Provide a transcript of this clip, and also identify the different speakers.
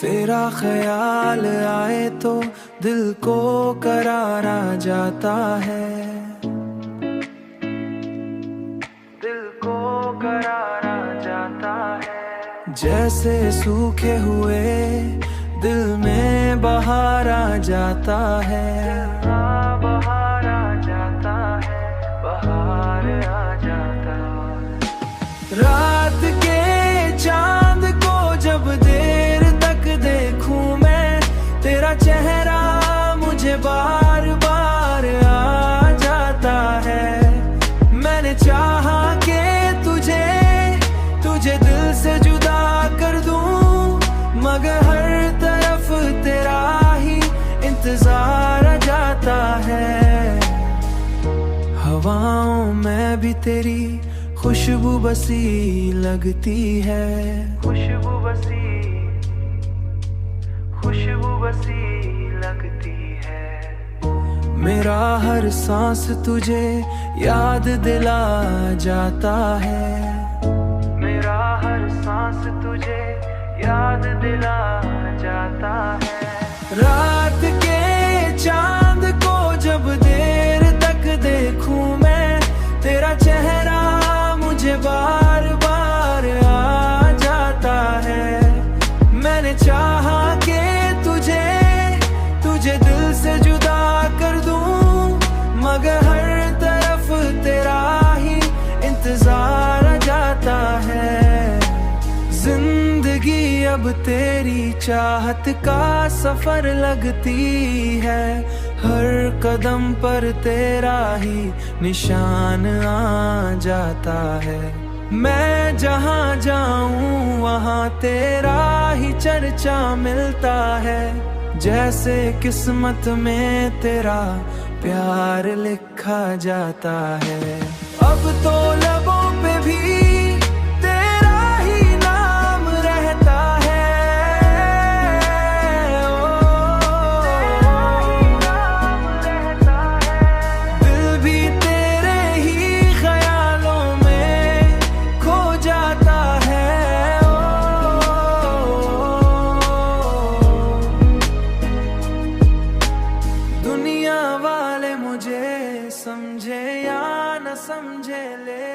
Speaker 1: तेरा ख्याल आए तो दिल को करार आ जाता है, दिल को करार आ जाता है। जैसे सूखे हुए दिल में बहार आ जाता है, बहार आ जाता है, बहार आ जाता है। रात के चांद को जब देर तक देखूं मैं, तेरा चेहरा मुझे बार बार आ जाता है। मैंने चाहा कि तुझे दिल से जुदा कर दूं, मगर हर तरफ तेरा ही इंतजार आ जाता है। हवाओं में भी तेरी खुशबू बसी लगती है, खुशबू बसी लगती है। मेरा हर सांस तुझे याद दिला जाता है, मेरा हर सांस तुझे याद दिला जाता है। रात के चांद को जब देर तक देखूं मैं, तेरा चेहरा मुझे बार बार आ जाता है। मैंने चाहा कि तुझे दिल से जुदा कर दूं, मगर हर तरफ तेरा ही इंतजार आ जाता है। जिंदगी अब तेरी चाहत का सफर लगती है, हर कदम पर तेरा ही निशान आ जाता है। मैं जहाँ जाऊँ वहाँ तेरा ही चर्चा मिलता है, जैसे किस्मत में तेरा प्यार लिखा जाता है। अब तो लबों पे भी तेरा ही नाम रहता है, दिल भी तेरे ही ख्यालों में खो जाता है। दुनिया वाले मुझे समझे या न समझे, ले